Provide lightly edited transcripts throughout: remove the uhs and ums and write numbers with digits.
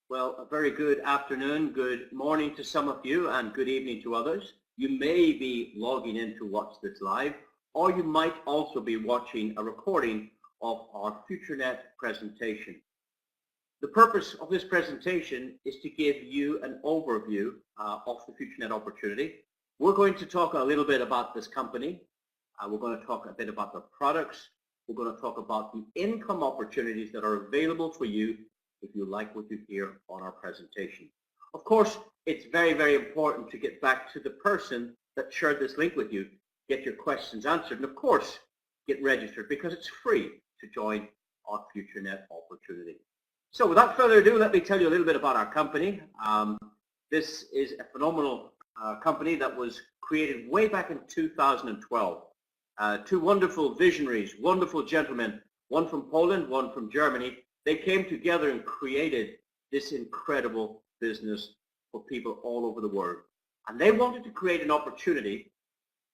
Well, a very good afternoon, good morning to some of you, and good evening to others. You may be logging in to watch this live, or you might also be watching a recording of our FutureNet presentation. The purpose of this presentation is to give you an overview of the FutureNet opportunity. We're going to talk a little bit about this company. We're going to talk a bit about the products. We're going to talk about the income opportunities that are available for you if you like what you hear on our presentation. Of course, it's very, very important to get back to the person that shared this link with you, get your questions answered, and of course, get registered because it's free to join our FutureNet opportunity. So without further ado, let me tell you a little bit about our company. This is a phenomenal company that was created way back in 2012. Two wonderful visionaries, wonderful gentlemen, one from Poland, one from Germany. They came together and created this incredible business for people all over the world. And they wanted to create an opportunity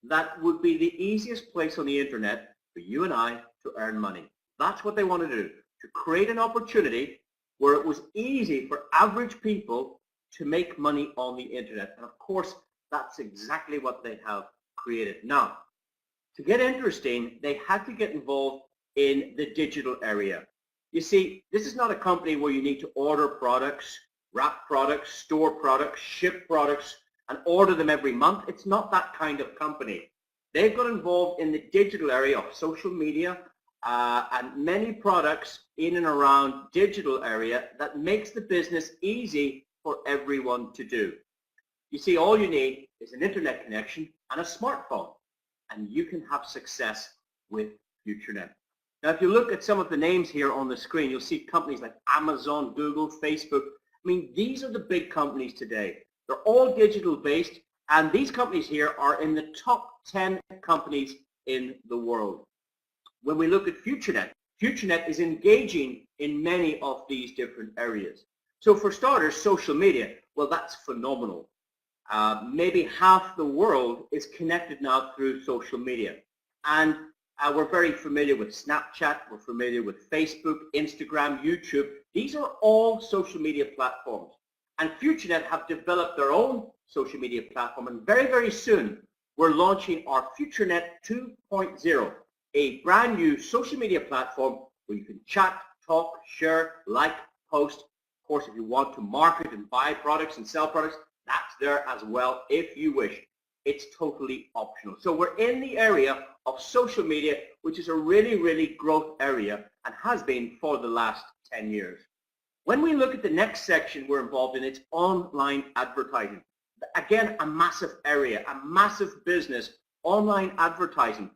that would be the easiest place on the internet for you and I to earn money. That's what they wanted to do, to create an opportunity where it was easy for average people to make money on the internet. And of course, that's exactly what they have created. Now, to get interesting, they had to get involved in the digital area. You see, this is not a company where you need to order products, wrap products, store products, ship products, and order them every month. It's not that kind of company. They've got involved in the digital area of social media and many products in and around digital area that makes the business easy for everyone to do. You see, all you need is an internet connection and a smartphone, and you can have success with FutureNet. Now, if you look at some of the names here on the screen, you'll see companies like Amazon, Google, Facebook. I mean, these are the big companies today. They're all digital based, and these companies here are in the top 10 companies in the world. When we look at FutureNet, FutureNet is engaging in many of these different areas. So for starters, social media, well, that's phenomenal. Maybe half the world is connected now through social media. And we're very familiar with Snapchat, we're familiar with Facebook, Instagram, YouTube. These are all social media platforms. And FutureNet have developed their own social media platform, and very, very soon we're launching our FutureNet 2.0, a brand new social media platform where you can chat, talk, share, like, post. Of course, if you want to market and buy products and sell products, that's there as well if you wish. It's totally optional. So we're in the area of social media, which is a really, really growth area and has been for the last 10 years. When we look at the next section we're involved in, it's online advertising. Again, a massive area, a massive business, online advertising.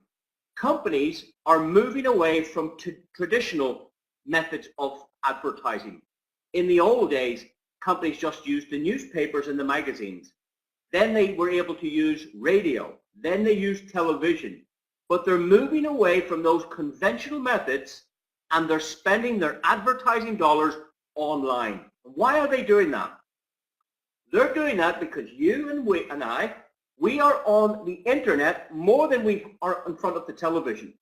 Companies are moving away from traditional methods of advertising. In the old days, companies just used the newspapers and the magazines. Then they were able to use radio. Then they used television. But they're moving away from those conventional methods, and they're spending their advertising dollars online. Why are they doing that? They're doing that because you and I, we are on the internet more than we are in front of the television.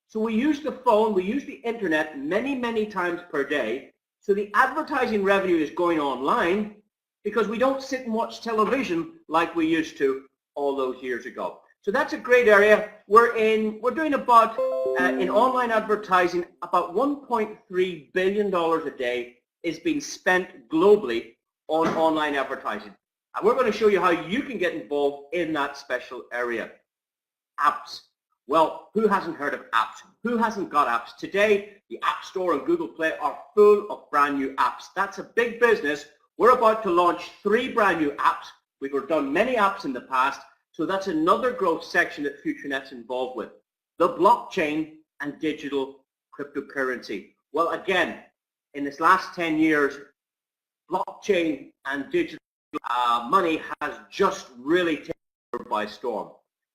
So we use the phone, we use the internet many, many times per day. So the advertising revenue is going online because we don't sit and watch television like we used to all those years ago. So that's a great area. We're doing about, in online advertising, about $1.3 billion a day is being spent globally on online advertising. And we're going to show you how you can get involved in that special area. Apps. Well, who hasn't heard of apps? Who hasn't got apps? Today, the App Store and Google Play are full of brand new apps. That's a big business. We're about to launch 3 brand new apps. We've done many apps in the past, so that's another growth section that FutureNet's involved with. The blockchain and digital cryptocurrency. Well, again, in this last 10 years, blockchain and digital money has just really taken over by storm.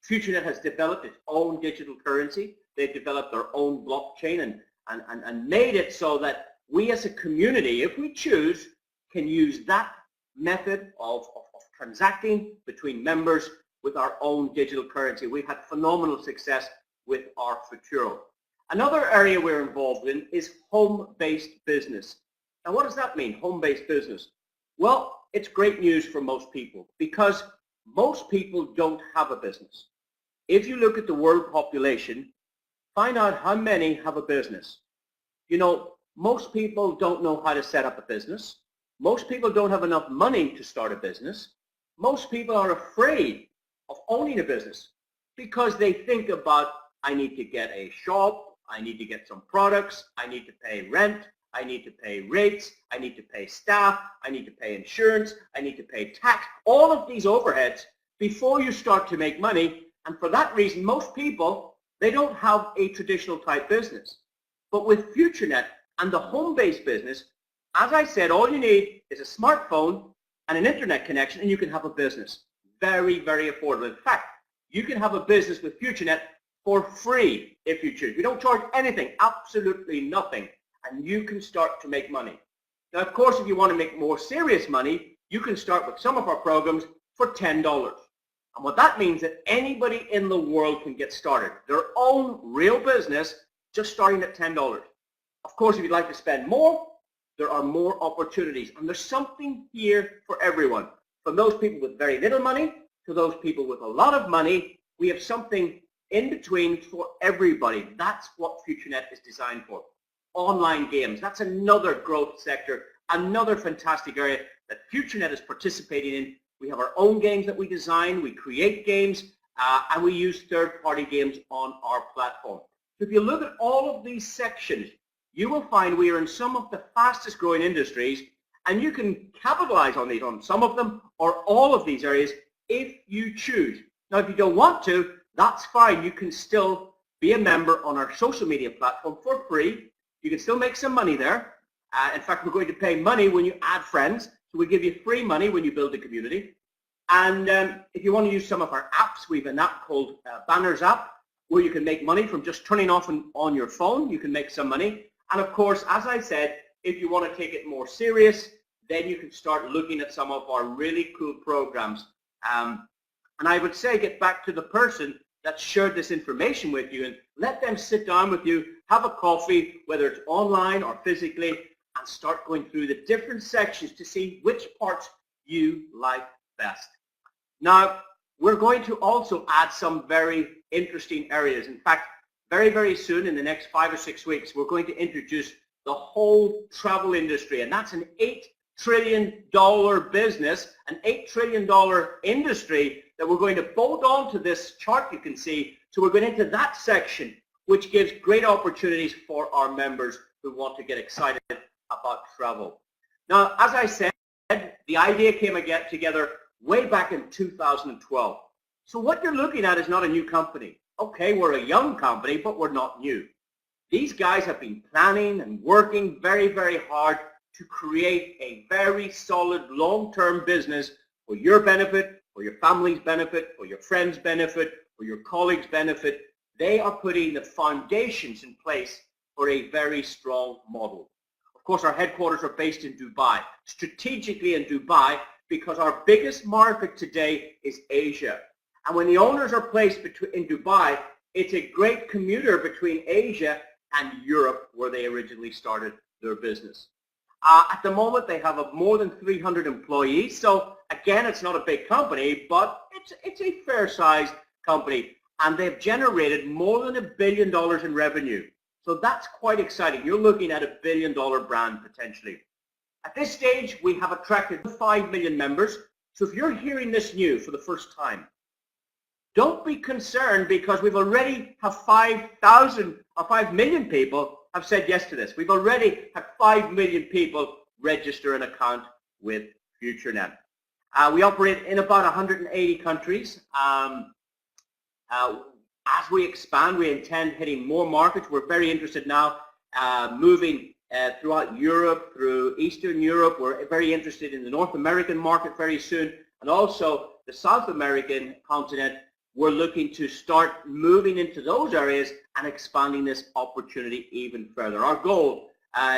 FutureNet has developed its own digital currency. They've developed their own blockchain and made it so that we as a community, if we choose, can use that method of transacting between members with our own digital currency. We've had phenomenal success with our Futuro. Another area we're involved in is home-based business. Now, what does that mean, home-based business? Well, it's great news for most people because most people don't have a business. If you look at the world population, find out how many have a business. You know, most people don't know how to set up a business. Most people don't have enough money to start a business. Most people are afraid of owning a business because they think about, I need to get a shop, I need to get some products, I need to pay rent, I need to pay rates, I need to pay staff, I need to pay insurance, I need to pay tax, all of these overheads before you start to make money. And for that reason, most people, they don't have a traditional type business. But with FutureNet and the home-based business, as I said, all you need is a smartphone and an internet connection and you can have a business. Very, very affordable. In fact, you can have a business with FutureNet for free if you choose. We don't charge anything, absolutely nothing, and you can start to make money. Now, of course, if you want to make more serious money, you can start with some of our programs for $10. And what that means is that anybody in the world can get started, their own real business, just starting at $10. Of course, if you'd like to spend more, there are more opportunities. And there's something here for everyone. From those people with very little money to those people with a lot of money, we have something in between for everybody. That's what FutureNet is designed for. Online games, that's another growth sector, another fantastic area that FutureNet is participating in. We have our own games that we design, we create games, and we use third-party games on our platform. So if you look at all of these sections, you will find we are in some of the fastest growing industries, and you can capitalize on these, on some of them or all of these areas if you choose. Now, if you don't want to, that's fine. You can still be a member on our social media platform for free. You can still make some money there. In fact, we're going to pay money when you add friends. So we give you free money when you build a community. And if you want to use some of our apps, we have an app called Banners app, where you can make money from just turning off on your phone. You can make some money. And of course, as I said, if you want to take it more serious, then you can start looking at some of our really cool programs. And I would say get back to the person that shared this information with you and let them sit down with you, have a coffee, whether it's online or physically, and start going through the different sections to see which parts you like best. Now, we're going to also add some very interesting areas. In fact, very, very soon, in the next 5 or 6 weeks, we're going to introduce the whole travel industry, and that's an $8 trillion business, an $8 trillion industry that we're going to bolt onto this chart you can see. So we're going into that section, which gives great opportunities for our members who want to get excited about travel. Now, as I said, the idea came together way back in 2012. So what you're looking at is not a new company. Okay, we're a young company, but we're not new. These guys have been planning and working very, very hard to create a very solid long-term business for your benefit, for your family's benefit, for your friends' benefit, for your colleagues' benefit. They are putting the foundations in place for a very strong model. Of course, our headquarters are based in Dubai, strategically in Dubai, because our biggest market today is Asia. And when the owners are placed in Dubai, it's a great commuter between Asia and Europe, where they originally started their business. At the moment, they have more than 300 employees. So again, it's not a big company, but it's a fair-sized company. And they've generated more than $1 billion in revenue. So that's quite exciting. You're looking at $1 billion brand potentially. At this stage, we have attracted 5 million members. So if you're hearing this new for the first time, don't be concerned, because we've already have 5,000 or 5 million people have said yes to this. We've already had 5 million people register an account with FutureNet. We operate in about 180 countries. As we expand, we intend hitting more markets. We're very interested now moving throughout Europe, through Eastern Europe. We're very interested in the North American market very soon, and also the South American continent. We're looking to start moving into those areas and expanding this opportunity even further. Our goal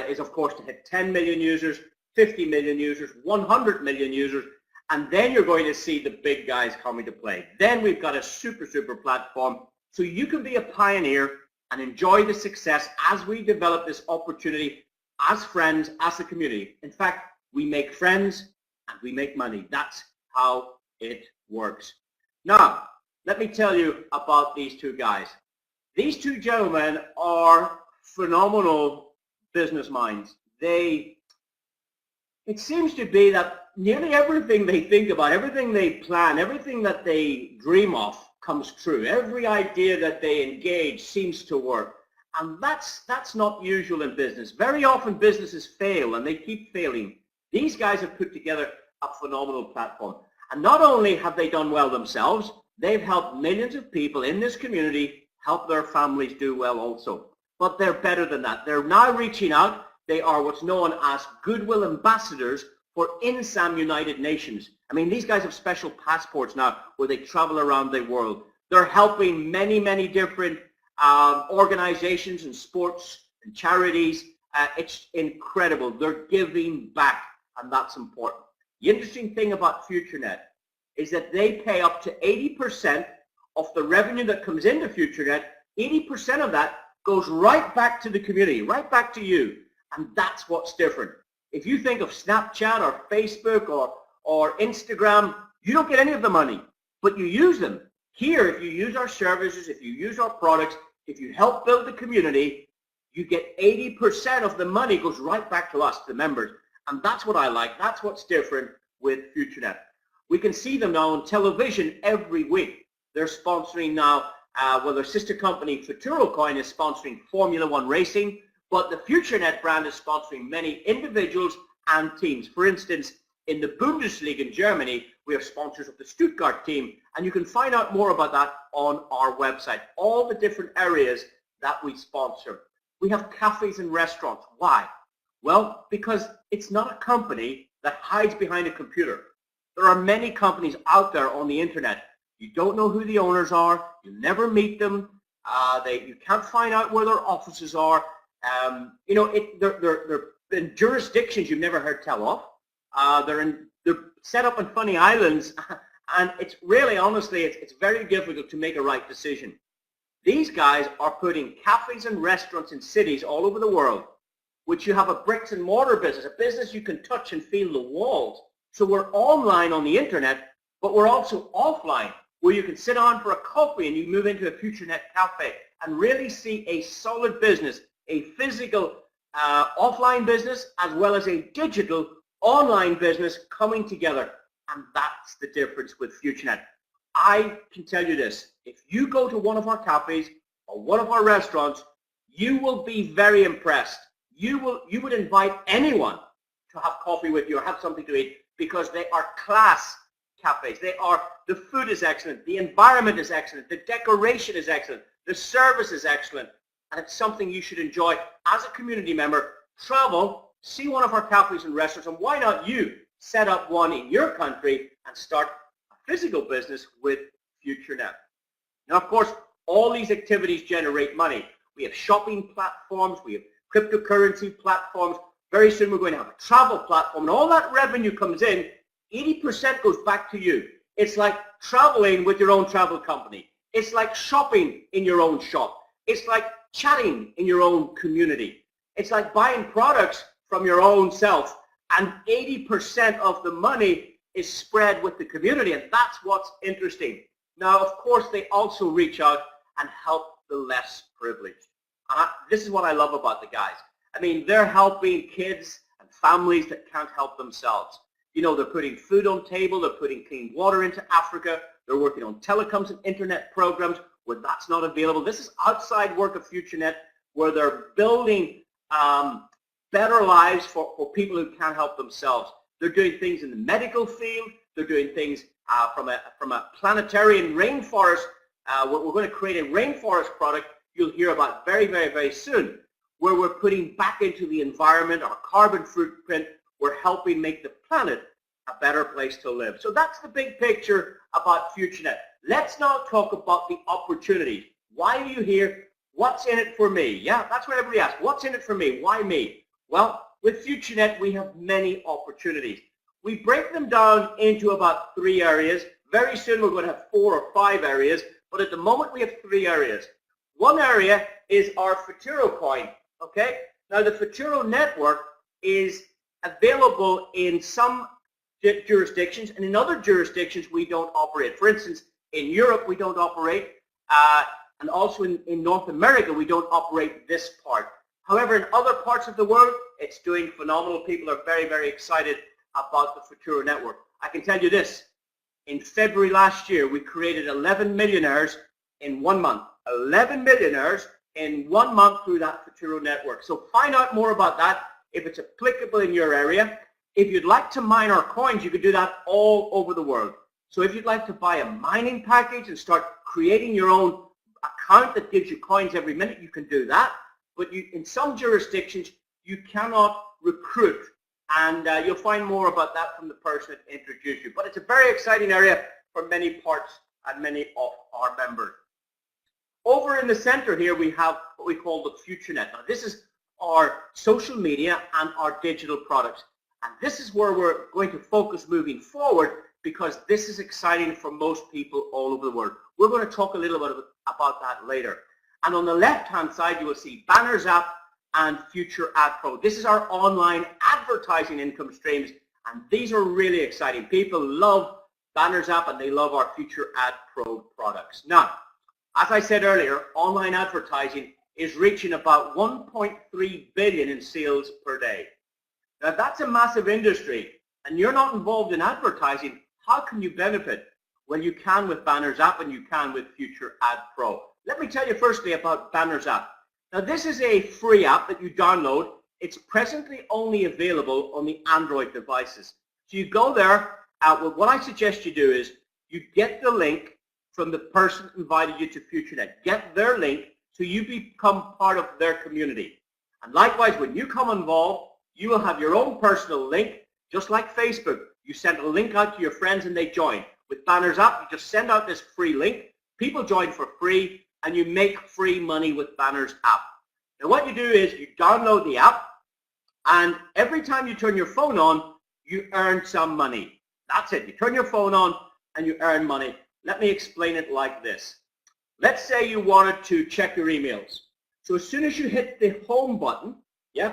is, of course, to hit 10 million users, 50 million users, 100 million users, and then you're going to see the big guys coming to play. Then we've got a super platform, so you can be a pioneer and enjoy the success as we develop this opportunity as friends, as a community. In fact, we make friends and we make money. That's how it works. Now, let me tell you about these two guys. These two gentlemen are phenomenal business minds. It seems to be that nearly everything they think about, everything they plan, everything that they dream of comes true. Every idea that they engage seems to work. And that's not usual in business. Very often businesses fail and they keep failing. These guys have put together a phenomenal platform. And not only have they done well themselves, they've helped millions of people in this community help their families do well also. But they're better than that. They're now reaching out. They are what's known as goodwill ambassadors for INSAM United Nations. I mean, these guys have special passports now where they travel around the world. They're helping many, many different organizations and sports and charities. It's incredible. They're giving back, and that's important. The interesting thing about FutureNet is that they pay up to 80% of the revenue that comes into FutureNet. 80% of that goes right back to the community, right back to you. And that's what's different. If you think of Snapchat or Facebook or Instagram, you don't get any of the money, but you use them. Here, if you use our services, if you use our products, if you help build the community, you get 80% of the money goes right back to us, the members. And that's what I like. That's what's different with FutureNet. We can see them now on television every week. They're sponsoring now, their sister company, FutureCoin, is sponsoring Formula One racing, but the FutureNet brand is sponsoring many individuals and teams. For instance, in the Bundesliga in Germany, we are sponsors of the Stuttgart team, and you can find out more about that on our website, all the different areas that we sponsor. We have cafes and restaurants. Why? Well, because it's not a company that hides behind a computer. There are many companies out there on the internet. You don't know who the owners are. You never meet them. You can't find out where their offices are. They're in jurisdictions you've never heard tell of. They're set up on funny islands, and it's really, honestly, it's very difficult to make a right decision. These guys are putting cafes and restaurants in cities all over the world, which you have a bricks and mortar business, a business you can touch and feel the walls. So we're online on the internet, but we're also offline, where you can sit down for a coffee and you move into a FutureNet cafe and really see a solid business, a physical offline business as well as a digital online business coming together. And that's the difference with FutureNet. I can tell you this, if you go to one of our cafes or one of our restaurants, you will be very impressed. You would invite anyone to have coffee with you or have something to eat, because they are class cafes. The food is excellent, the environment is excellent, the decoration is excellent, the service is excellent, and it's something you should enjoy as a community member. Travel, see one of our cafes and restaurants, and why not you set up one in your country and start a physical business with FutureNet. Now, of course, all these activities generate money. We have shopping platforms, we have cryptocurrency platforms. Very soon we're going to have a travel platform, and all that revenue comes in, 80% goes back to you. It's like traveling with your own travel company. It's like shopping in your own shop. It's like chatting in your own community. It's like buying products from your own self, and 80% of the money is spread with the community, and that's what's interesting. Now, of course, they also reach out and help the less privileged. And this is what I love about the guys. I mean, they're helping kids and families that can't help themselves. You know, they're putting food on table, they're putting clean water into Africa, they're working on telecoms and internet programs where that's not available. This is outside work of FutureNet, where they're building better lives for people who can't help themselves. They're doing things in the medical field, they're doing things from a planetary and rainforest. We're going to create a rainforest product you'll hear about very, very, very soon, where we're putting back into the environment our carbon footprint. We're helping make the planet a better place to live. So that's the big picture about FutureNet. Let's now talk about the opportunities. Why are you here? What's in it for me? Yeah, that's what everybody asks. What's in it for me? Why me? Well, with FutureNet, we have many opportunities. We break them down into about 3 areas. Very soon we're going to have 4 or 5 areas, but at the moment we have 3 areas. One area is our FutureCoin, okay? Now, the Futuro network is available in some jurisdictions, and in other jurisdictions we don't operate. For instance, in Europe we don't operate, and also in North America we don't operate this part. However, in other parts of the world, it's doing phenomenal. People are very, very excited about the Futuro network. I can tell you this. In February last year, we created 11 millionaires in 1 month. 11 millionaires in 1 month through that Futuro network. So find out more about that if it's applicable in your area. If you'd like to mine our coins, you can do that all over the world. So if you'd like to buy a mining package and start creating your own account that gives you coins every minute, you can do that. But in some jurisdictions, you cannot recruit. And you'll find more about that from the person that introduced you. But it's a very exciting area for many parts and many of our members. Over in the center here, we have what we call the FutureNet. Now, this is our social media and our digital products. And this is where we're going to focus moving forward, because this is exciting for most people all over the world. We're going to talk a little bit about that later. And on the left-hand side, you will see Banners App and Future Ad Pro. This is our online advertising income streams, and these are really exciting. People love Banners App and they love our Future Ad Pro products. Now, as I said earlier, online advertising is reaching about 1.3 billion in sales per day. Now, that's a massive industry, and you're not involved in advertising. How can you benefit? Well, you can with Banners App and you can with Future Ad Pro. Let me tell you firstly about Banners App. Now, this is a free app that you download. It's presently only available on the Android devices. So you go there. Well, what I suggest you do is you get the link from the person who invited you to FutureNet. Get their link so you become part of their community. And likewise, when you come involved, you will have your own personal link, just like Facebook. You send a link out to your friends and they join. With Banners App, you just send out this free link. People join for free, and you make free money with Banners App. Now, what you do is you download the app, and every time you turn your phone on, you earn some money. That's it. You turn your phone on and you earn money. Let me explain it like this. Let's say you wanted to check your emails. So as soon as you hit the home button,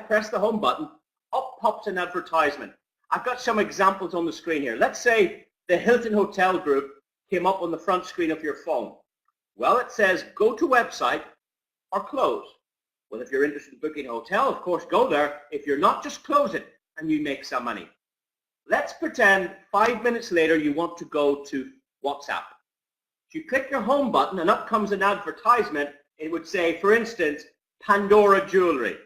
press the home button, up pops an advertisement. I've got some examples on the screen here. Let's say the Hilton Hotel Group came up on the front screen of your phone. Well, it says go to website or close. Well, if you're interested in booking a hotel, of course, go there. If you're not, just close it and you make some money. Let's pretend 5 minutes later you want to go to WhatsApp. So you click your home button and up comes an advertisement. It would say, for instance, Pandora Jewelry.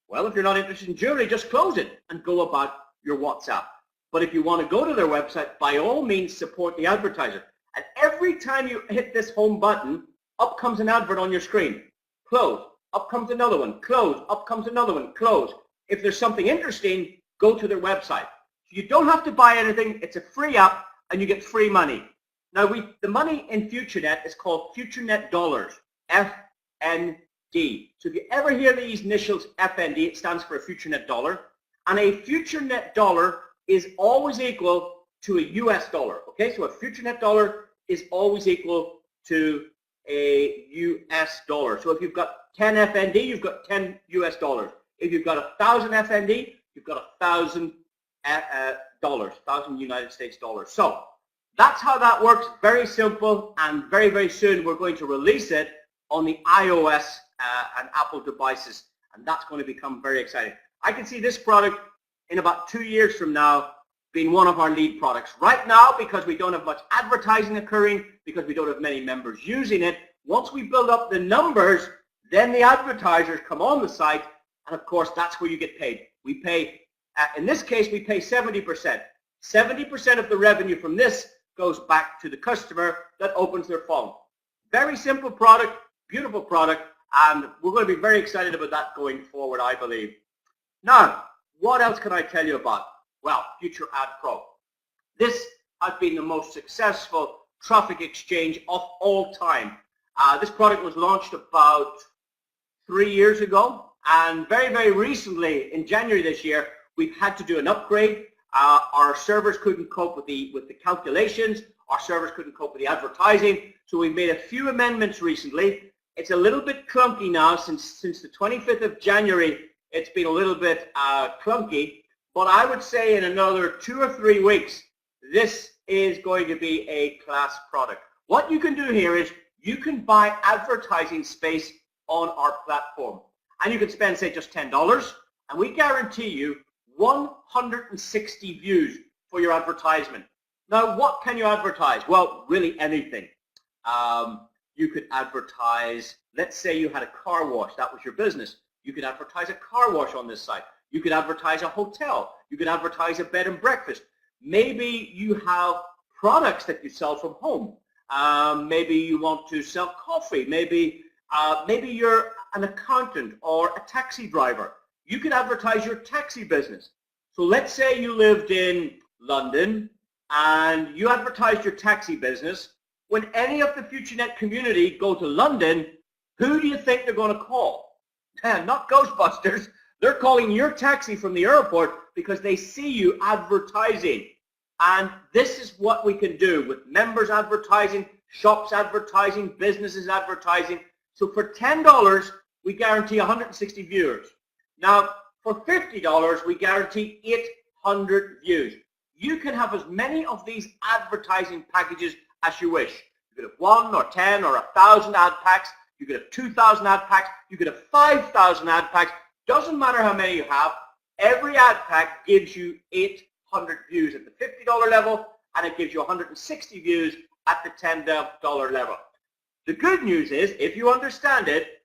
Well, if you're not interested in jewelry, just close it and go about your WhatsApp. But if you want to go to their website, by all means, support the advertiser. And every time you hit this home button, up comes an advert on your screen. Close. Up comes another one. Close. Up comes another one. Close. If there's something interesting, go to their website. You don't have to buy anything. It's a free app, and you get free money. Now, the money in FutureNet is called FutureNet dollars, FND. So if you ever hear these initials FND, it stands for a FutureNet dollar. And a FutureNet dollar is always equal to a US dollar. Okay, so a FutureNet dollar is always equal to a US dollar. So if you've got 10 FND, you've got 10 US dollars. If you've got 1,000 FND, you've got 1,000 dollars, 1,000 United States dollars. So that's how that works. Very simple, and very, very soon we're going to release it on the iOS and Apple devices, and that's going to become very exciting. I can see this product in about 2 years from now being one of our lead products. Right now, because we don't have much advertising occurring, because we don't have many members using it, once we build up the numbers, then the advertisers come on the site, and of course that's where you get paid. We pay, in this case, we pay 70%. 70% of the revenue from this goes back to the customer that opens their phone. Very simple product, beautiful product, and we're going to be very excited about that going forward, I believe. Now, what else can I tell you about? Well, Future Ad Pro. This has been the most successful traffic exchange of all time. This product was launched about 3 years ago, and very, very recently, in January this year, we've had to do an upgrade. Our servers couldn't cope with the calculations. Our servers couldn't cope with the advertising, so we've made a few amendments recently. It's a little bit clunky now since the 25th of January. It's been a little bit clunky, but I would say in another 2 or 3 weeks, this is going to be a class product. What you can do here is you can buy advertising space on our platform. And you can spend, say, just $10, and we guarantee you 160 views for your advertisement. Now, what can you advertise? Well, really anything. You could advertise, let's say you had a car wash, that was your business. You could advertise a car wash on this site. You could advertise a hotel. You could advertise a bed and breakfast. Maybe you have products that you sell from home. Maybe you want to sell coffee. Maybe you're an accountant or a taxi driver. You could advertise your taxi business. So let's say you lived in London and you advertised your taxi business. When any of the FutureNet community go to London, who do you think they're going to call? Not Ghostbusters. They're calling your taxi from the airport because they see you advertising. And this is what we can do with members advertising, shops advertising, businesses advertising. So for $10, we guarantee 160 viewers. Now, for $50, we guarantee 800 views. You can have as many of these advertising packages as you wish. You could have 1 or 10 or 1,000 ad packs. You could have 2,000 ad packs. You could have 5,000 ad packs. Doesn't matter how many you have. Every ad pack gives you 800 views at the $50 level, and it gives you 160 views at the $10 level. The good news is, if you understand it,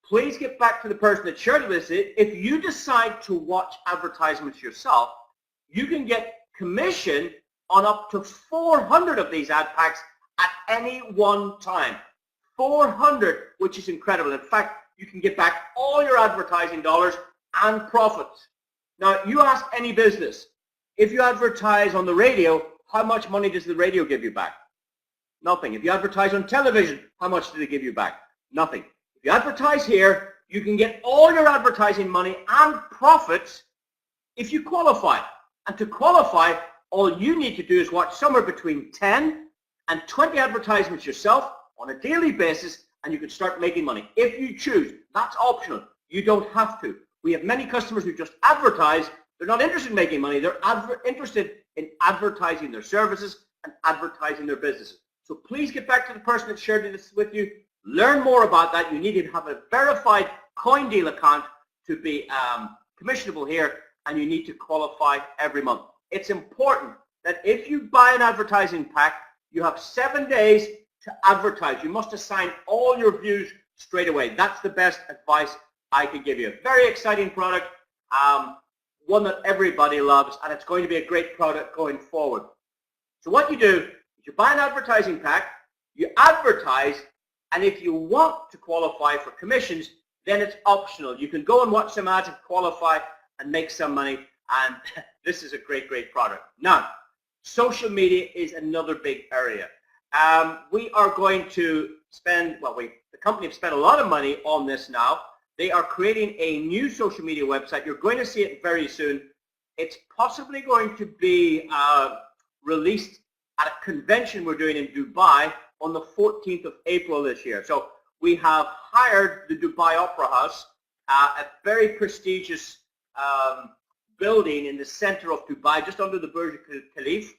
please get back to the person that shared this. If you decide to watch advertisements yourself, you can get commission on up to 400 of these ad packs at any one time. 400, which is incredible. In fact, you can get back all your advertising dollars and profits. Now, you ask any business, if you advertise on the radio, how much money does the radio give you back? Nothing. If you advertise on television, how much do they give you back? Nothing. If you advertise here, you can get all your advertising money and profits if you qualify. And to qualify, all you need to do is watch somewhere between 10 and 20 advertisements yourself on a daily basis, and you can start making money. If you choose, that's optional. You don't have to. We have many customers who just advertise. They're not interested in making money. They're interested in advertising their services and advertising their businesses. So please get back to the person that shared this with you. Learn more about that. You need to have a verified CoinDeal account to be commissionable here, and you need to qualify every month. It's important that if you buy an advertising pack, you have 7 days to advertise. You must assign all your views straight away. That's the best advice I can give you. A very exciting product, one that everybody loves, and it's going to be a great product going forward. So what you do is you buy an advertising pack, you advertise, and if you want to qualify for commissions, then it's optional. You can go and watch some ads and qualify and make some money, and this is a great, great product. Now, social media is another big area. We are going to spend, the company have spent a lot of money on this now. They are creating a new social media website. You're going to see it very soon. It's possibly going to be released at a convention we're doing in Dubai on the 14th of April this year. So we have hired the Dubai Opera House, a very prestigious building in the center of Dubai, just under the Burj Khalifa.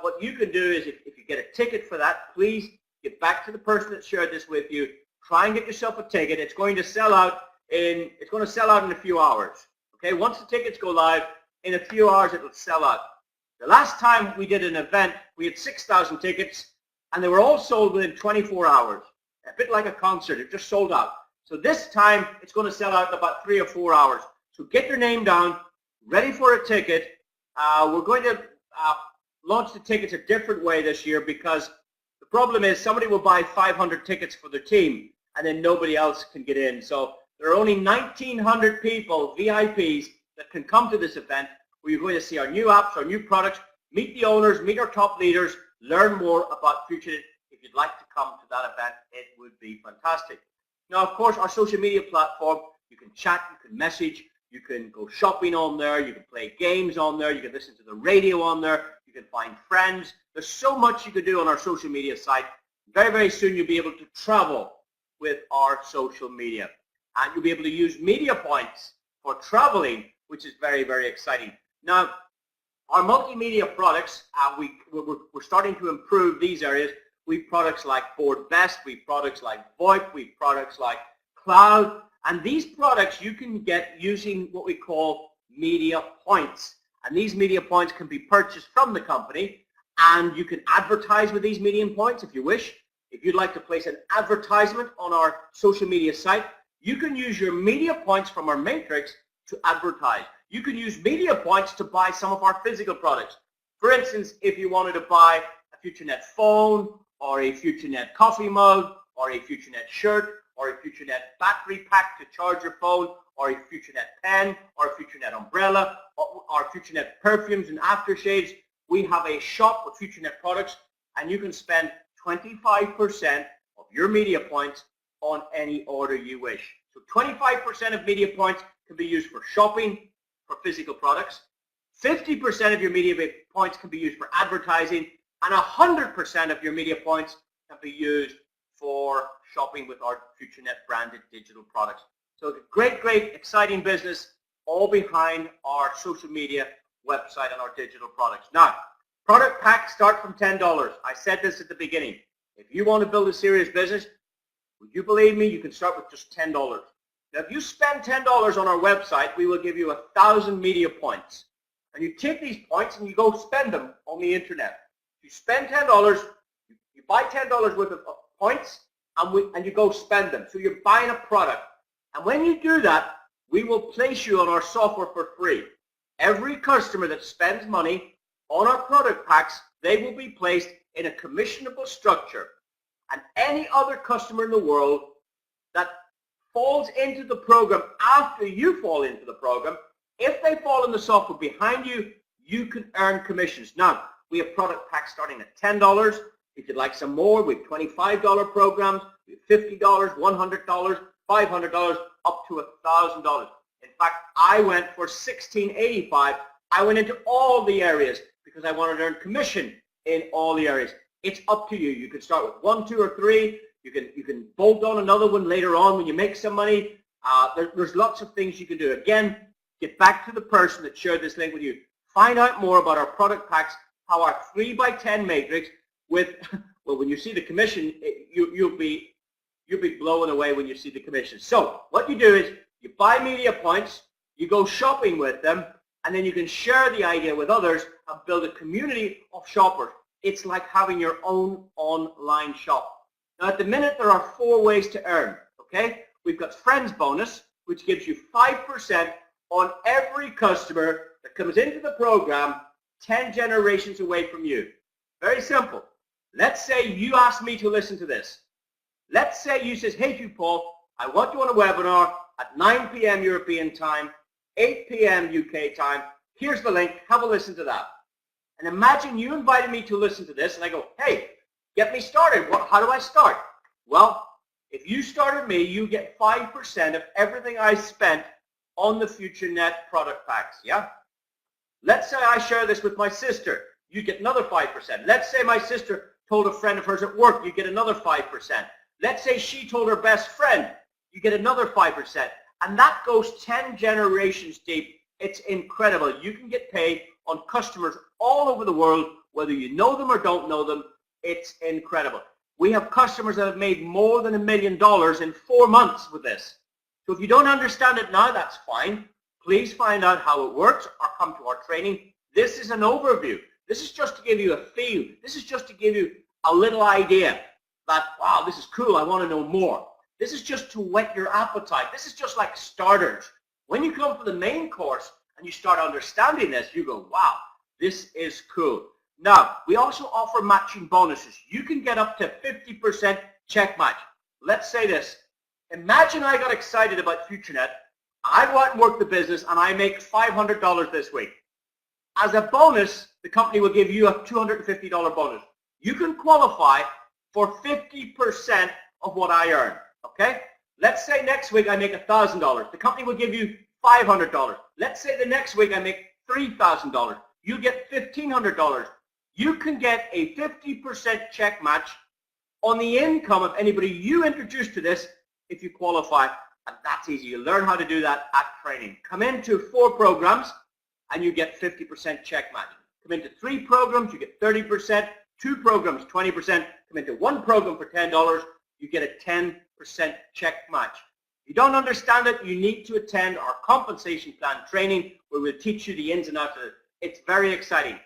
What you can do is, if you get a ticket for that, please get back to the person that shared this with you. Try and get yourself a ticket. It's going to sell out in a few hours. Okay, once the tickets go live, in a few hours it will sell out. The last time we did an event, we had 6,000 tickets, and they were all sold within 24 hours. A bit like a concert, it just sold out. So this time it's going to sell out in about 3 or 4 hours. So get your name down, ready for a ticket. We're going to launch the tickets a different way this year, because the problem is somebody will buy 500 tickets for their team and then nobody else can get in. So there are only 1,900 people, VIPs, that can come to this event, where you're going to see our new apps, our new products, meet the owners, meet our top leaders, learn more about FutureNet. If you'd like to come to that event, it would be fantastic. Now, of course, our social media platform, you can chat, you can message, you can go shopping on there, you can play games on there, you can listen to the radio on there, you can find friends. There's so much you can do on our social media site. Very, very soon you'll be able to travel with our social media. and you'll be able to use media points for traveling, which is very, very exciting. Now, our multimedia products, we're starting to improve these areas. We have products like Board Best, we have products like VoIP, we have products like Cloud, and these products you can get using what we call media points. And these media points can be purchased from the company, and you can advertise with these media points if you wish. If you'd like to place an advertisement on our social media site, you can use your media points from our matrix to advertise. You can use media points to buy some of our physical products. For instance, if you wanted to buy a FutureNet phone, or a FutureNet coffee mug, or a FutureNet shirt, or a FutureNet battery pack to charge your phone, or a FutureNet pen, or a FutureNet umbrella, or FutureNet perfumes and aftershaves, we have a shop with FutureNet products, and you can spend 25% of your media points on any order you wish. So 25% of media points can be used for shopping, for physical products. 50% of your media points can be used for advertising, and 100% of your media points can be used for shopping with our FutureNet branded digital products. So it's a great, great, exciting business, all behind our social media website and our digital products. Now, product packs start from $10. I said this at the beginning. If you want to build a serious business, would you believe me, you can start with just $10. Now, if you spend $10 on our website, we will give you 1,000 media points. And you take these points and you go spend them on the internet. You spend $10, you buy $10 worth of points, and you go spend them. So you're buying a product. And when you do that, we will place you on our software for free. Every customer that spends money on our product packs, they will be placed in a commissionable structure. And any other customer in the world that falls into the program after you fall into the program, if they fall in the software behind you, you can earn commissions. Now, we have product packs starting at $10. If you'd like some more, we have $25 programs, we have $50, $100, $500, up to $1,000. In fact, I went for $1,685. I went into all the areas because I wanted to earn commission in all the areas. It's up to you. You can start with 1, 2, or 3. You can bolt on another one later on when you make some money. There's lots of things you can do. Again, get back to the person that shared this link with you. Find out more about our product packs, how our 3x10 matrix with, well, when you see the commission, you'll be blown away when you see the commission. So what you do is you buy media points, you go shopping with them, and then you can share the idea with others and build a community of shoppers. It's like having your own online shop. Now, at the minute, there are 4 ways to earn, okay? We've got Friends Bonus, which gives you 5% on every customer that comes into the program 10 generations away from you. Very simple. Let's say you ask me to listen to this. Let's say you says, hey, Hugh Paul, I want you on a webinar at 9 p.m. European time, 8 p.m. UK time. Here's the link. Have a listen to that. And imagine you invited me to listen to this, and I go, hey, get me started. How do I start? Well, if you started me, you get 5% of everything I spent on the FutureNet product packs, yeah? Let's say I share this with my sister. You get another 5%. Let's say my sister told a friend of hers at work. You get another 5%. Let's say she told her best friend. You get another 5%. And that goes 10 generations deep. It's incredible. You can get paid on customers all over the world, whether you know them or don't know them. It's incredible. We have customers that have made more than $1 million in 4 months with this. So if you don't understand it now, that's fine. Please find out how it works or come to our training. This is an overview. This is just to give you a feel. This is just to give you a little idea that, wow, this is cool. I want to know more. This is just to whet your appetite. This is just like starters. When you come for the main course and you start understanding this, you go, wow, this is cool. Now, we also offer matching bonuses. You can get up to 50% check match. Let's say this. Imagine I got excited about FutureNet. I go out and work the business and I make $500 this week. As a bonus, the company will give you a $250 bonus. You can qualify for 50% of what I earn, okay? Let's say next week I make $1,000. The company will give you $500. Let's say the next week I make $3,000. You get $1,500. You can get a 50% check match on the income of anybody you introduce to this if you qualify. And that's easy. You learn how to do that at training. Come into 4 programs and you get 50% check match. Come into 3 programs, you get 30%. 2 programs, 20%. Come into 1 program for $10, you get a 10% check match. If you don't understand it, you need to attend our compensation plan training where we'll teach you the ins and outs of it. It's very exciting.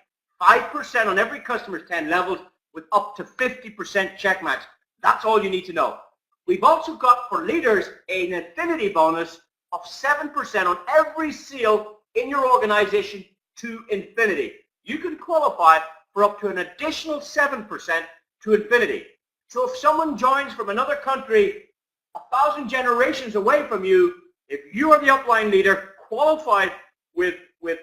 5% on every customer's 10 levels with up to 50% check match. That's all you need to know. We've also got for leaders an affinity bonus of 7% on every sale in your organization to infinity. You can qualify for up to an additional 7% to infinity. So if someone joins from another country 1,000 generations away from you, if you are the upline leader qualified with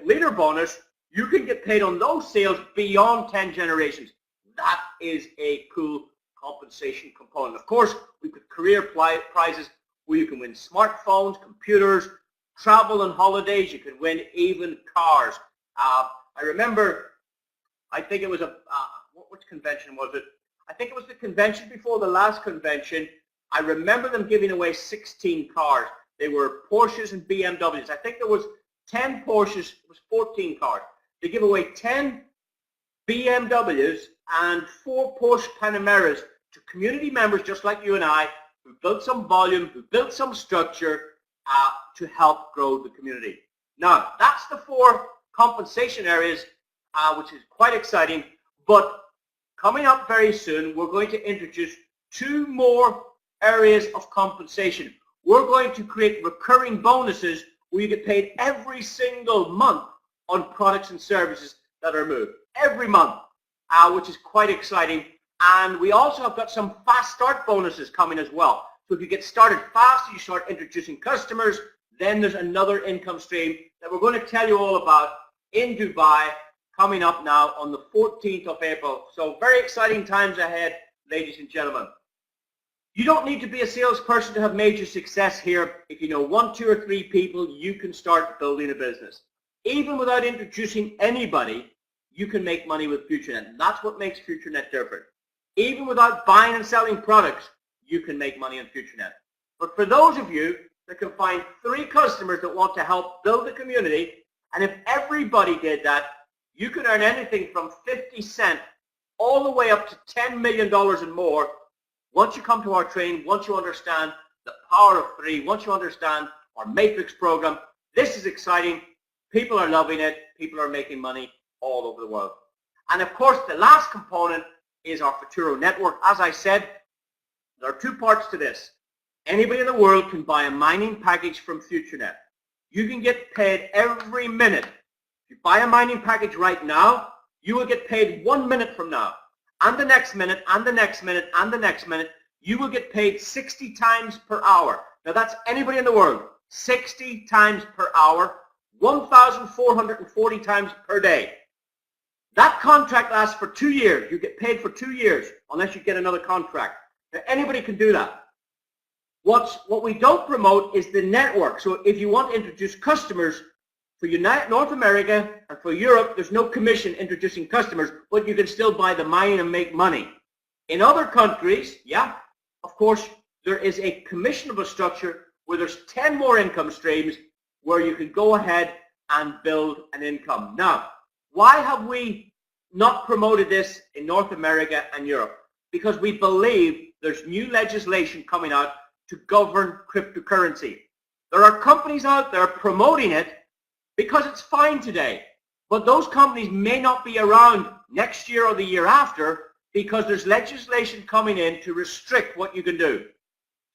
leader bonus, you can get paid on those sales beyond 10 generations. That is a cool compensation component. Of course, we've got career prizes where you can win smartphones, computers, travel and holidays. You can win even cars. I remember, I think it was which convention was it? I think it was the convention before the last convention. I remember them giving away 16 cars. They were Porsches and BMWs. I think there was 10 Porsches, it was 14 cars. They give away 10 BMWs and 4 Porsche Panameras to community members just like you and I who built some volume, who built some structure to help grow the community. Now, that's the 4 compensation areas, which is quite exciting. But coming up very soon, we're going to introduce 2 more areas of compensation. We're going to create recurring bonuses where you get paid every single month on products and services that are moved. Every month, which is quite exciting. And we also have got some fast start bonuses coming as well. So if you get started fast, you start introducing customers, then there's another income stream that we're going to tell you all about in Dubai coming up now on the 14th of April. So very exciting times ahead, ladies and gentlemen. You don't need to be a salesperson to have major success here. If you know 1, 2, or 3 people, you can start building a business. Even without introducing anybody, you can make money with FutureNet. And that's what makes FutureNet different. Even without buying and selling products, you can make money on FutureNet. But for those of you that can find 3 customers that want to help build a community, and if everybody did that, you can earn anything from 50 cents all the way up to $10 million and more. Once you come to our training, once you understand the power of 3, once you understand our matrix program, this is exciting. People are loving it. People are making money all over the world. And of course, the last component is our Futuro network. As I said, there are 2 parts to this. Anybody in the world can buy a mining package from FutureNet. You can get paid every minute. If you buy a mining package right now, you will get paid 1 minute from now. And the next minute, and the next minute, and the next minute, you will get paid 60 times per hour. Now that's anybody in the world. 60 times per hour, 1,440 times per day. That contract lasts for 2 years. You get paid for 2 years unless you get another contract. Now anybody can do that. What we don't promote is the network. So if you want to introduce customers, for North America and for Europe, there's no commission introducing customers, but you can still buy the mine and make money. In other countries, yeah, of course, there is a commissionable structure where there's 10 more income streams where you can go ahead and build an income. Now, why have we not promoted this in North America and Europe? Because we believe there's new legislation coming out to govern cryptocurrency. There are companies out there promoting it because it's fine today, but those companies may not be around next year or the year after because there's legislation coming in to restrict what you can do.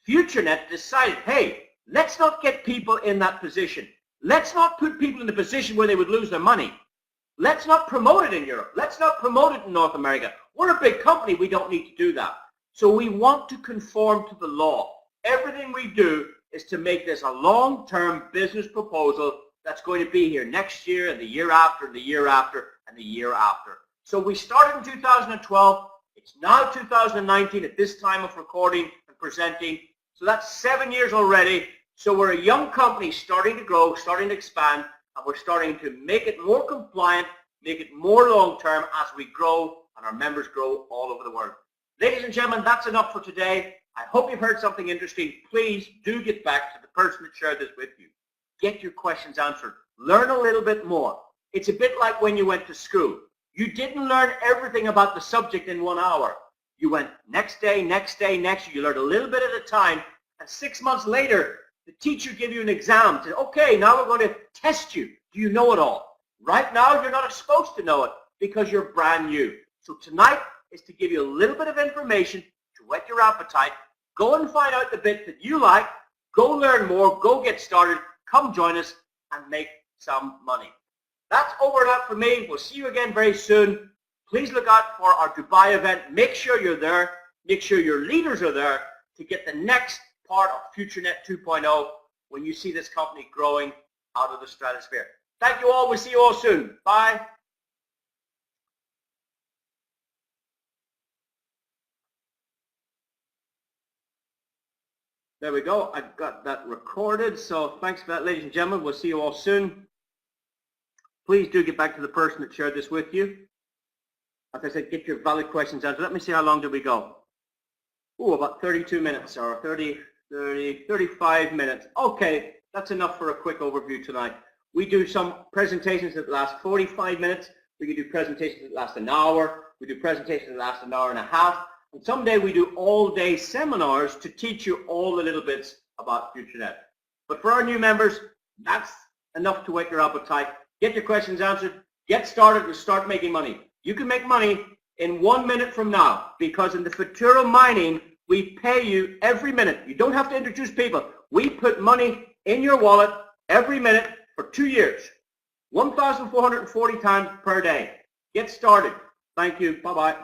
FutureNet decided, hey, let's not get people in that position. Let's not put people in the position where they would lose their money. Let's not promote it in Europe. Let's not promote it in North America. We're a big company. We don't need to do that. So we want to conform to the law. Everything we do is to make this a long-term business proposal that's going to be here next year and the year after and the year after and the year after. So we started in 2012. It's now 2019 at this time of recording and presenting. So that's 7 years already. So we're a young company starting to grow, starting to expand, and we're starting to make it more compliant, make it more long-term as we grow and our members grow all over the world. Ladies and gentlemen, that's enough for today. I hope you've heard something interesting. Please do get back to the person that shared this with you. Get your questions answered. Learn a little bit more. It's a bit like when you went to school. You didn't learn everything about the subject in 1 hour. You went next day, next day, next day. You learned a little bit at a time. And 6 months later, the teacher gave you an exam. Said, okay, now we're going to test you. Do you know it all? Right now, you're not supposed to know it because you're brand new. So tonight is to give you a little bit of information to whet your appetite. Go and find out the bit that you like. Go learn more. Go get started. Come join us and make some money. That's over and out for me. We'll see you again very soon. Please look out for our Dubai event. Make sure you're there. Make sure your leaders are there to get the next part of FutureNet 2.0 when you see this company growing out of the stratosphere. Thank you all. We'll see you all soon. Bye. There we go. I've got that recorded. So thanks for that, ladies and gentlemen. We'll see you all soon. Please do get back to the person that shared this with you. As I said, get your valid questions answered. Let me see how long did we go. Oh, about 32 minutes or 35 minutes. Okay, that's enough for a quick overview tonight. We do some presentations that last 45 minutes. We can do presentations that last an hour. We do presentations that last an hour and a half. And someday we do all-day seminars to teach you all the little bits about FutureNet. But for our new members, that's enough to whet your appetite. Get your questions answered. Get started and start making money. You can make money in 1 minute from now because in the Futuro mining, we pay you every minute. You don't have to introduce people. We put money in your wallet every minute for 2 years. 1,440 times per day. Get started. Thank you. Bye-bye.